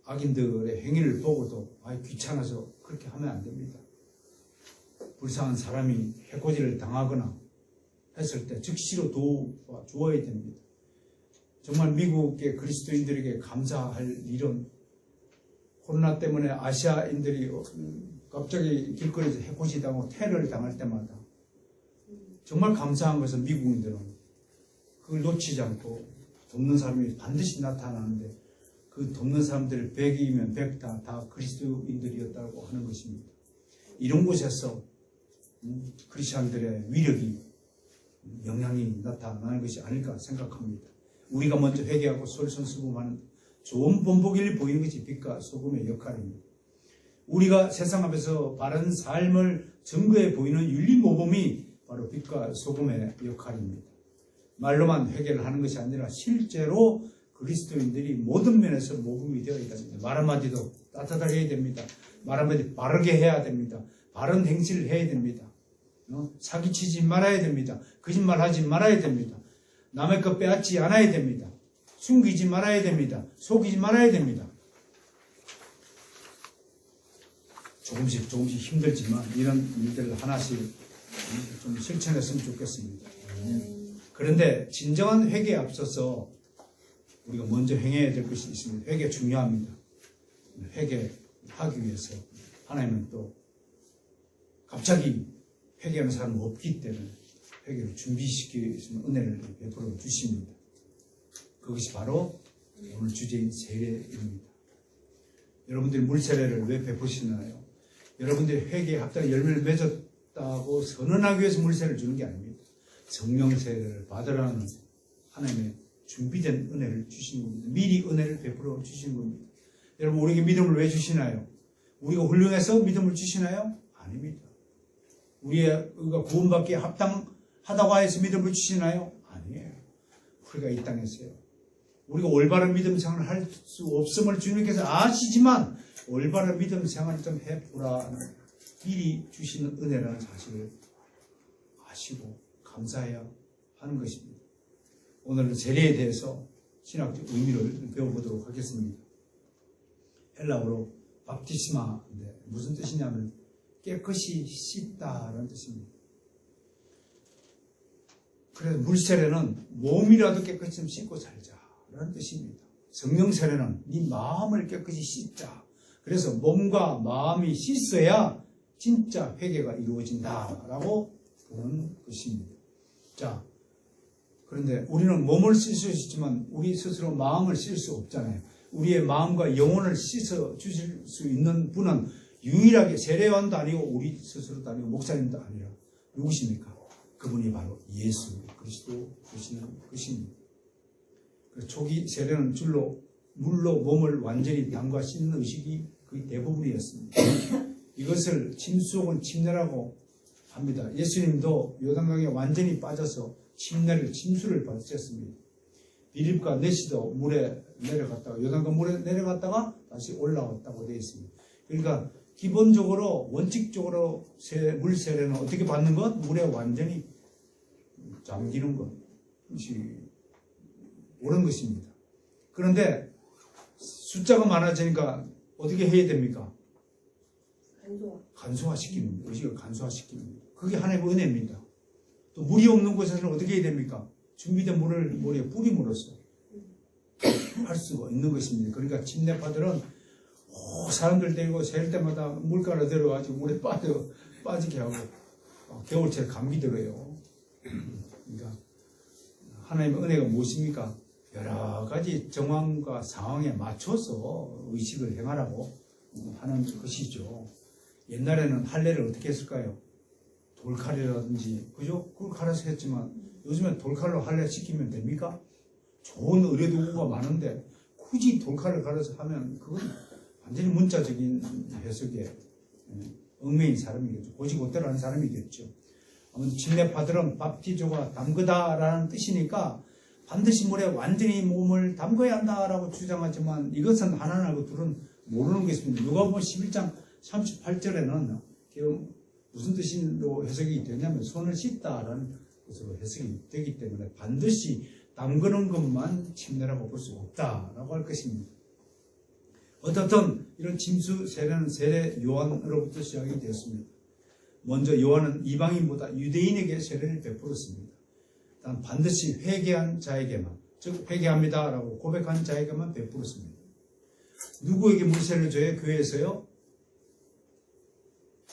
악인들의 행위를 보고도 귀찮아서 그렇게 하면 안 됩니다. 불쌍한 사람이 해코지를 당하거나 했을 때 즉시로 도와주어야 됩니다. 정말 미국의 그리스도인들에게 감사할 일은 코로나 때문에 아시아인들이 갑자기 길거리에서 해코지 당하고 테러를 당할 때마다 정말 감사한 것은 미국인들은 그걸 놓치지 않고 돕는 사람이 반드시 나타나는데 그 돕는 사람들 100이면 100 다 그리스도인들이었다고 하는 것입니다. 이런 곳에서 크리스찬들의 위력이 영향이 나타나는 것이 아닐까 생각합니다. 우리가 먼저 회개하고 솔선수범하는 좋은 본보기를 보이는 것이 빛과 소금의 역할입니다. 우리가 세상 앞에서 바른 삶을 증거해 보이는 윤리모범이 바로 빛과 소금의 역할입니다. 말로만 회개를 하는 것이 아니라 실제로 그리스도인들이 모든 면에서 모범이 되어야 됩니다. 말 한마디도 따뜻하게 해야 됩니다. 말 한마디 바르게 해야 됩니다. 바른 행실을 해야 됩니다. 사기치지 말아야 됩니다. 거짓말하지 말아야 됩니다. 남의 것 빼앗지 않아야 됩니다. 숨기지 말아야 됩니다. 속이지 말아야 됩니다. 조금씩 힘들지만 이런 일들을 하나씩 좀 실천했으면 좋겠습니다. 그런데 진정한 회개에 앞서서 우리가 먼저 행해야 될 것이 있습니다. 회개 중요합니다. 회개하기 위해서 하나님은 또 갑자기 회개하는 사람은 없기 때문에 회개를 준비시키시는 은혜를 베풀어 주십니다. 그것이 바로 오늘 주제인 세례입니다. 여러분들이 물세례를 왜 베푸시나요? 여러분들이 회개에 합당한 열매를 맺었다고 선언하기 위해서 물세례를 주는 게 아닙니다. 성령 세례를 받으라는 하나님의 준비된 은혜를 주신 겁니다. 미리 은혜를 베풀어 주신 겁니다. 여러분, 우리에게 믿음을 왜 주시나요? 우리가 훌륭해서 믿음을 주시나요? 아닙니다. 우리가 구원받기에 합당하다고 해서 믿음을 주시나요? 아니에요. 우리가 이 땅에서요, 우리가 올바른 믿음 생활을 할 수 없음을 주님께서 아시지만 올바른 믿음 생활을 좀 해보라는 미리 주시는 은혜라는 사실을 아시고 감사해야 하는 것입니다. 오늘은 세례에 대해서 신학적 의미를 배워보도록 하겠습니다. 헬라어로 밥티스마인데 무슨 뜻이냐면 깨끗이 씻다라는 뜻입니다. 그래서 물세례는 몸이라도 깨끗이 좀 씻고 살자라는 뜻입니다. 성령 세례는 네 마음을 깨끗이 씻자. 그래서 몸과 마음이 씻어야 진짜 회개가 이루어진다라고 보는 것입니다. 자, 그런데 우리는 몸을 씻을 수 있지만 우리 스스로 마음을 씻을 수 없잖아요. 우리의 마음과 영혼을 씻어 주실 수 있는 분은 유일하게 세례요한도 아니고 우리 스스로도 아니고 목사님도 아니라 누구십니까? 그분이 바로 예수 그리스도 되시는 것입니다. 초기 세례는 물로 몸을 완전히 담가 씻는 의식이 거의 대부분이었습니다. 이것을 침수 혹은 침례라고 합니다. 예수님도 요단강에 완전히 빠져서 침수를 받으셨습니다. 빌립과 네시도 물에 내려갔다가 요단강 물에 내려갔다가 다시 올라왔다고 되어 있습니다. 그러니까 기본적으로 원칙적으로 물 세례는 어떻게 받는 것? 물에 완전히 잠기는 것이 옳은 것입니다. 그런데 숫자가 많아지니까 어떻게 해야 됩니까? 간소화시키는 겁니다. 의식을 간소화시키는 겁니다. 그게 하나님의 은혜입니다. 또 물이 없는 곳에서는 어떻게 해야 됩니까? 준비된 물을 머리에 뿌림으로써 할 수가 있는 것입니다. 그러니까 침례파들은 사람들 데리고 세일 때마다 물가로 들어가지고 물에 빠지게 하고 겨울철에 감기 들어요. 그러니까 하나님의 은혜가 무엇입니까? 여러 가지 정황과 상황에 맞춰서 의식을 행하라고 하는 것이죠. 옛날에는 할례를 어떻게 했을까요? 돌칼이라든지, 그죠? 그걸 갈아서 했지만 요즘엔 돌칼로 할례 시키면 됩니까? 좋은 의료도구가 많은데 굳이 돌칼을 갈아서 하면 그건 완전히 문자적인 해석에 얽매인 사람이겠죠. 고지고대로 하는 사람이겠죠. 아무튼 침례파들은 밥티조가 담그다라는 뜻이니까 반드시 물에 완전히 몸을 담궈야 한다라고 주장하지만 이것은 하나님하고 둘은 모르는 것입니다. 누가복음 11장 38절에는 무슨 뜻으로 해석이 되냐면 손을 씻다라는 것으로 해석이 되기 때문에 반드시 담그는 것만 침례라고 볼 수 없다라고 할 것입니다. 어떻든 이런 침수 세례는 세례 요한으로부터 시작이 되었습니다. 먼저 요한은 이방인보다 유대인에게 세례를 베풀었습니다. 단 반드시 회개한 자에게만, 즉 회개합니다라고 고백한 자에게만 베풀었습니다. 누구에게 물세를 줘요? 교회에서요?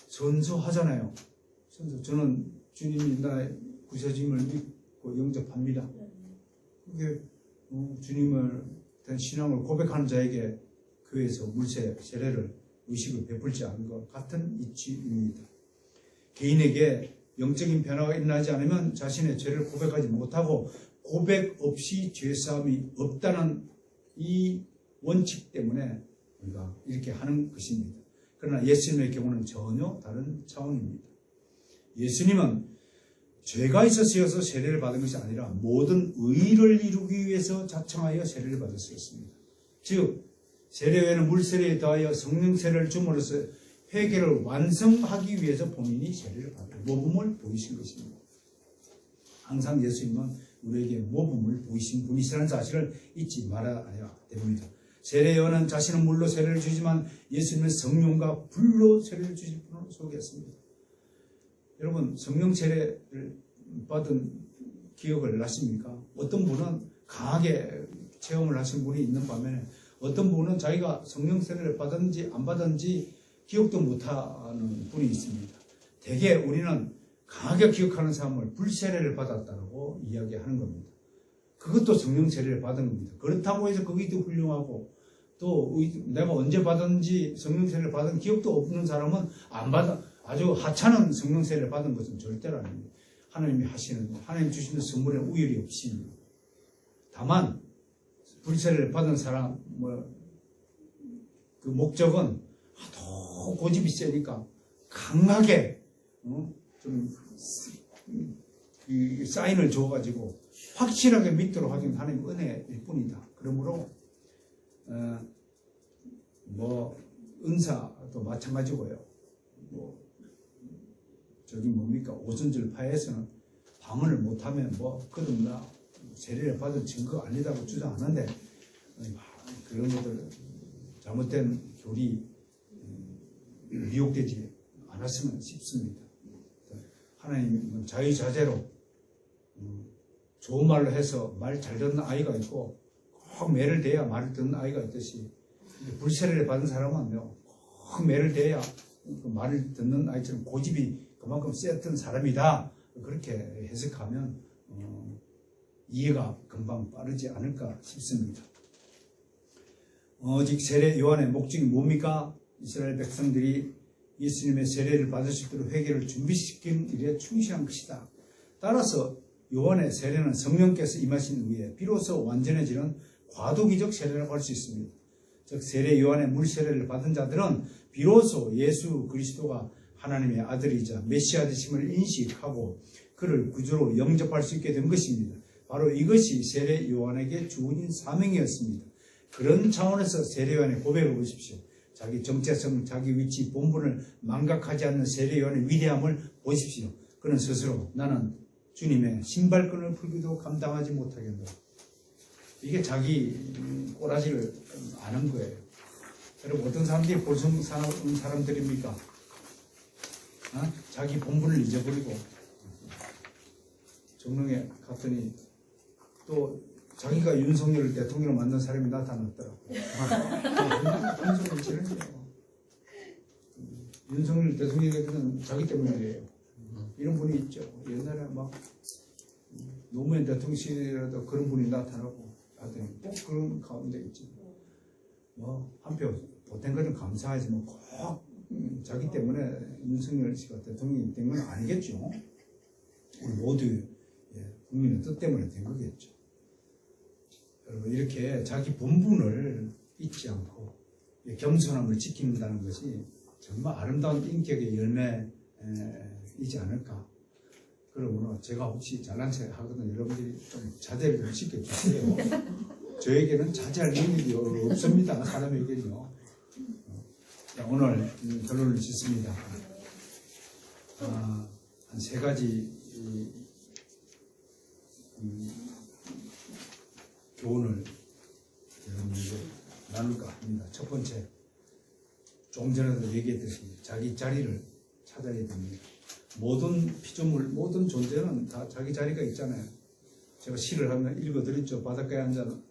선서하잖아요. 저는 주님이 나의 구세주님을 믿고 영접합니다. 그게 주님을 대한 신앙을 고백하는 자에게 교회에서 물세, 세례를, 의식을 베풀지 않은 것 같은 이치입니다. 개인에게 영적인 변화가 일어나지 않으면 자신의 죄를 고백하지 못하고 고백 없이 죄사함이 없다는 이 원칙 때문에 우리가 이렇게 하는 것입니다. 그러나 예수님의 경우는 전혀 다른 차원입니다. 예수님은 죄가 있어서 세례를 받은 것이 아니라 모든 의를 이루기 위해서 자청하여 세례를 받으셨습니다. 즉 세례에는 물세례에 더하여 성령 세례를 줌으로써 회개를 완성하기 위해서 본인이 세례를 받은 모범을 보이신 것입니다. 항상 예수님은 우리에게 모범을 보이신 분이시라는 사실을 잊지 말아야 됩니다. 세례요한은 자신은 물로 세례를 주지만 예수님은 성령과 불로 세례를 주실 분으로 소개했습니다. 여러분 성령 세례를 받은 기억을 나십니까? 어떤 분은 강하게 체험을 하신 분이 있는 반면에 어떤 분은 자기가 성령 세례를 받았는지 안 받았는지 기억도 못하는 분이 있습니다. 대개 우리는 강하게 기억하는 사람을 불세례를 받았다고 이야기하는 겁니다. 그것도 성령 세례를 받은 겁니다. 그렇다고 해서 그게 더 훌륭하고 또 내가 언제 받았는지 성령 세례를 받은 기억도 없는 사람은 안 받아 아주 하찮은 성령 세례를 받은 것은 절대로 아닙니다. 하나님이 하시는 하나님 주시는 선물에 우열이 없습니다. 다만 불세례를 받은 사람 그 목적은 하도 고집이 세니까 강하게 좀 사인을 줘가지고 확실하게 믿도록 하기 위한 하나님의 은혜일 뿐이다. 그러므로 은사도 마찬가지고요. 저기 뭡니까? 오순절파에서는 방언을 못하면 그런가 세례를 받은 증거가 아니다고 주장하는데 그런 것들 잘못된 교리 미혹되지 않았으면 싶습니다. 하나님은 자유자재로 좋은 말로 해서 말 잘 듣는 아이가 있고 꼭 매를 대야 말을 듣는 아이가 있듯이 불세례를 받은 사람은요 꼭 매를 대야 그 말을 듣는 아이처럼 고집이 그만큼 셌던 사람이다. 그렇게 해석하면 이해가 금방 빠르지 않을까 싶습니다. 오직 세례 요한의 목적이 뭡니까? 이스라엘 백성들이 예수님의 세례를 받을 수 있도록 회개를 준비시킨 일에 충실한 것이다. 따라서 요한의 세례는 성령께서 임하신 후에 비로소 완전해지는 과도기적 세례라고 할 수 있습니다. 즉 세례 요한의 물 세례를 받은 자들은 비로소 예수 그리스도가 하나님의 아들이자 메시아 되심을 인식하고 그를 구주로 영접할 수 있게 된 것입니다. 바로 이것이 세례 요한에게 주어진 사명이었습니다. 그런 차원에서 세례 요한의 고백을 보십시오. 자기 정체성, 자기 위치, 본분을 망각하지 않는 세례 요한의 위대함을 보십시오. 그는 스스로 나는 주님의 신발끈을 풀기도 감당하지 못하겠노라. 이게 자기 꼬라지를 아는 거예요. 여러분 어떤 사람들이 볼성사나운 사람들입니까? 자기 본분을 잊어버리고 정릉에 갔더니 또 자기가 윤석열 대통령을 만든 사람이 나타났더라고. 그런 소리를 지는 거예요. 윤석열 대통령은 자기 때문이에요. 이런 분이 있죠. 옛날에 막 노무현 대통령실에도 그런 분이 나타나고 하더니 꼭 그런 가운데 있지. 뭐 한표 보탠 것은 감사하지만 꼭 자기 때문에 윤석열 씨가 대통령이 된 건 아니겠죠. 우리 모두 국민의 뜻 때문에 된 거겠죠. 여러분 이렇게 자기 본분을 잊지 않고 겸손함을 지킨다는 것이 정말 아름다운 인격의 열매이지 않을까. 그러므로 제가 혹시 잘난 체 하거든 여러분들이 좀 자제를 좀 시켜주세요. 저에게는 자제할 능력이 없습니다. 사람에게는요. 오늘 결론을 짓습니다. 한 세 가지 교훈을 여러분들에게 나눌까 합니다. 첫 번째, 조금 전에도 얘기했듯이 자기 자리를 찾아야 됩니다. 모든 피조물, 모든 존재는 다 자기 자리가 있잖아요. 제가 시를 하면 읽어드렸죠. 바닷가에 앉은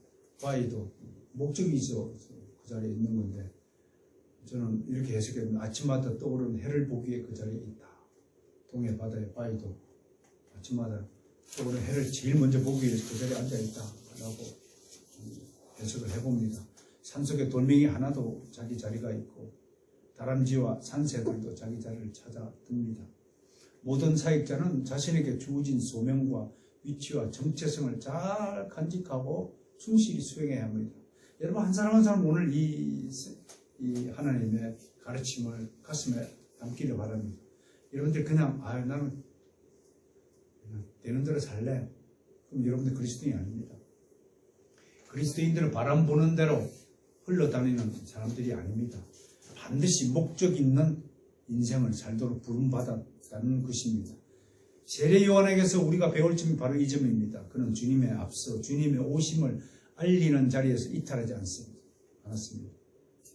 바위도 목적이 있어 그 자리에 있는 건데 저는 이렇게 해석했는데 아침마다 떠오르는 해를 보기 위해 그 자리에 있다. 동해 바다의 바위도 아침마다 떠오르는 해를 제일 먼저 보기 위해서 그 자리에 앉아있다 라고 해석을 해봅니다. 산속에 돌멩이 하나도 자기 자리가 있고 다람쥐와 산새들도 자기 자리를 찾아 듭니다. 모든 사역자는 자신에게 주어진 소명과 위치와 정체성을 잘 간직하고 충실히 수행해야 합니다. 여러분 한 사람 한 사람 오늘 이 하나님의 가르침을 가슴에 담기를 바랍니다. 여러분들 그냥 나는 그냥 되는 대로 살래. 그럼 여러분들 그리스도인이 아닙니다. 그리스도인들은 바람 부는 대로 흘러다니는 사람들이 아닙니다. 반드시 목적 있는 인생을 살도록 부름받았다는 것입니다. 세례 요한에게서 우리가 배울 점이 바로 이 점입니다. 그는 주님의 앞서 주님의 오심을 알리는 자리에서 이탈하지 않았습니다.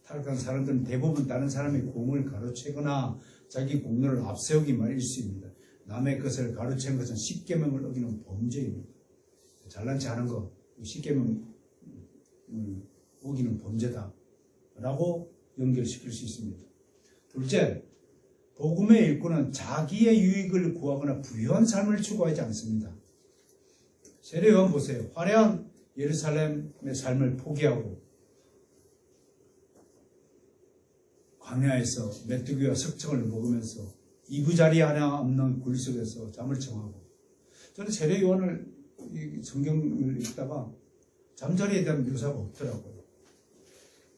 타락한 사람들은 대부분 다른 사람의 공을 가로채거나 자기 공로를 앞세우기만 일수입니다. 남의 것을 가로챈 것은 십계명을 어기는 범죄입니다. 잘난 체 하는 거 십계명 어기는 범죄다 라고 연결시킬 수 있습니다. 둘째, 복음의 일꾼은 자기의 유익을 구하거나 부유한 삶을 추구하지 않습니다. 세례 요한 보세요. 화려한 예루살렘의 삶을 포기하고 광야에서 메뚜기와 석청을 먹으면서 이부자리 하나 없는 굴 속에서 잠을 청하고 저는 세례 요한을 성경을 읽다가 잠자리에 대한 묘사가 없더라고요.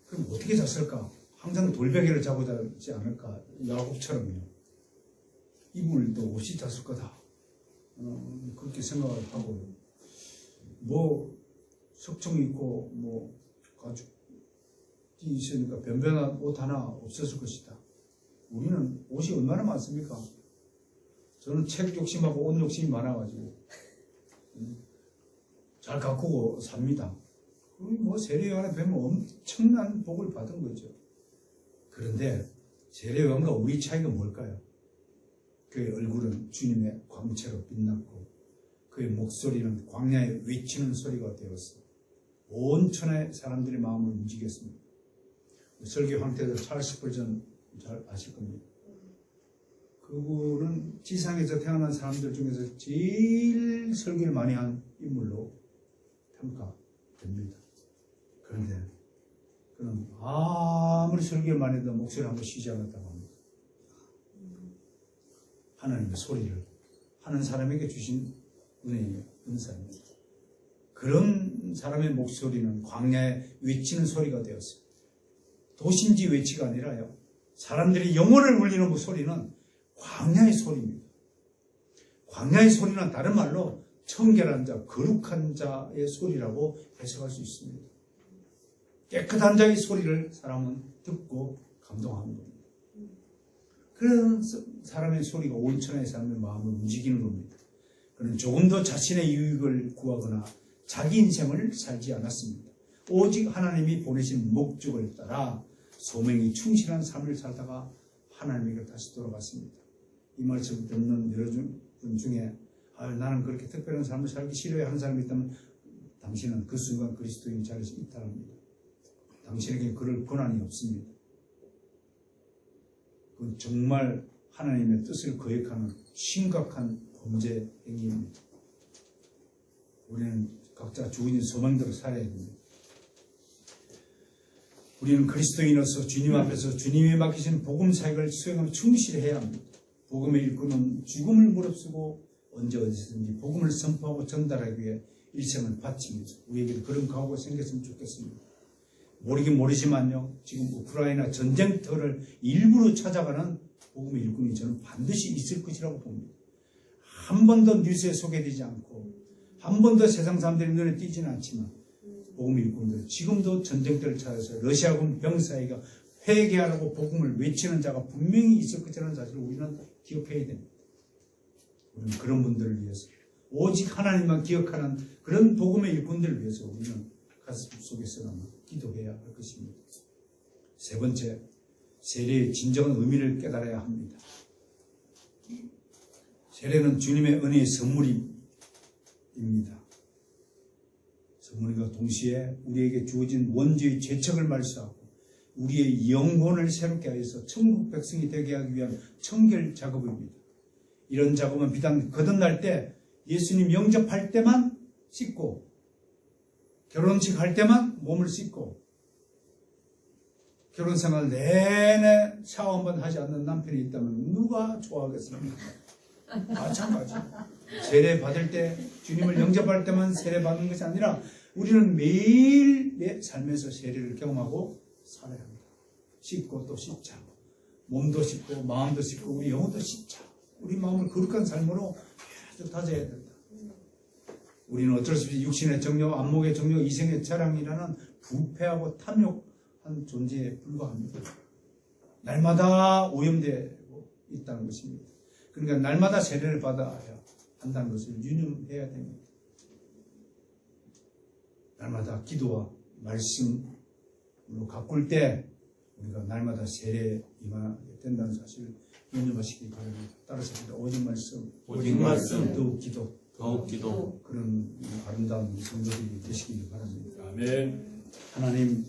그럼 어떻게 잤을까? 항상 돌베개를 자고 자지 않을까? 야곱처럼요. 이불도 없이 잤을 거다. 그렇게 생각을 하고 뭐 석청이 있고 뭐 가죽이 있으니까 변변한 옷 하나 없었을 것이다. 우리는 옷이 얼마나 많습니까? 저는 책 욕심하고 옷 욕심이 많아가지고 잘 가꾸고 삽니다. 뭐 세례 요한에 뵈면 엄청난 복을 받은 거죠. 그런데 세례 요한과 우리 차이가 뭘까요? 그의 얼굴은 주님의 광채로 빛났고 그의 목소리는 광야에 외치는 소리가 되었어. 온 천하의 사람들의 마음을 움직였습니다. 설교 황태자 찰스 스펄전 잘 아실 겁니다. 그분은 지상에서 태어난 사람들 중에서 제일 설교를 많이 한 인물로 평가됩니다. 그런데 그는 아무리 설교를 많이 해도 목소리 한번 쉬지 않았다고 합니다. 하나님의 소리를 하는 사람에게 주신 은혜예요. 은사입니다. 그런 사람의 목소리는 광야에 외치는 소리가 되었어요. 도심지 외치가 아니라요. 사람들이 영혼을 울리는 그 소리는 광야의 소리입니다. 광야의 소리는 다른 말로 청결한 자, 거룩한 자의 소리라고 해석할 수 있습니다. 깨끗한 자의 소리를 사람은 듣고 감동하는 겁니다. 그런 사람의 소리가 온천의 사람의 마음을 움직이는 겁니다. 그는 조금도 자신의 유익을 구하거나 자기 인생을 살지 않았습니다. 오직 하나님이 보내신 목적을 따라 소명이 충실한 삶을 살다가 하나님에게 다시 돌아갔습니다. 이 말씀을 듣는 여러분 중에 나는 그렇게 특별한 삶을 살기 싫어해 하는 사람이 있다면 당신은 그 순간 그리스도인의 자리에서 이탈합니다. 당신에게 그럴 권한이 없습니다. 그건 정말 하나님의 뜻을 거역하는 심각한 범죄 행위입니다. 우리는 각자 주어진 소망대로 살아야 됩니다. 우리는 그리스도인으로서 주님 앞에서 주님이 맡기신 복음 사역을 수행하며 충실해야 합니다. 복음의 일꾼은 죽음을 무릅쓰고 언제 어디서든지 복음을 선포하고 전달하기 위해 일생을 바칩니다. 우리에게도 그런 각오가 생겼으면 좋겠습니다. 모르긴 모르지만요, 지금 우크라이나 전쟁터를 일부러 찾아가는 복음의 일꾼이 저는 반드시 있을 것이라고 봅니다. 한 번도 뉴스에 소개되지 않고 한 번도 세상 사람들이 눈에 띄지는 않지만 복음의 일꾼들 지금도 전쟁터를 찾아서 러시아군 병사에게 회개하라고 복음을 외치는 자가 분명히 있을 것이라는 사실을 우리는 기억해야 됩니다. 우리는 그런 분들을 위해서 오직 하나님만 기억하는 그런 복음의 일꾼들을 위해서 우리는 가슴 속에서 기도해야 할 것입니다. 세 번째, 세례의 진정한 의미를 깨달아야 합니다. 세례는 주님의 은혜의 선물입니다. 선물과 동시에 우리에게 주어진 원죄의 죄책을 말소하고 우리의 영혼을 새롭게 하여서 천국 백성이 되게 하기 위한 청결 작업입니다. 이런 작업은 비단 거듭날 때 예수님 영접할 때만 씻고 결혼식 할 때만 몸을 씻고 결혼생활 내내 샤워 한번 하지 않는 남편이 있다면 누가 좋아하겠습니까? 마찬가지. 세례 받을 때 주님을 영접할 때만 세례 받는 것이 아니라 우리는 매일 내 삶에서 세례를 경험하고 살아야 합니다. 씻고 또 씻자. 몸도 씻고 마음도 씻고 우리 영혼도 씻자. 우리 마음을 거룩한 삶으로 계속 다져야 된다. 우리는 어쩔 수 없이 육신의 정욕, 안목의 정욕, 이생의 자랑이라는 부패하고 탐욕한 존재에 불과합니다. 날마다 오염되고 있다는 것입니다. 그러니까 날마다 세례를 받아야 한다는 것을 유념해야 됩니다. 날마다 기도와 말씀으로 가꿀 때 우리가 날마다 세례에 임하게 된다는 사실을 유념하시기 바랍니다. 따라서 오직 말씀, 더욱 기도, 더욱 기도. 그런 아름다운 성도들이 되시길 바랍니다. 아멘. 하나님,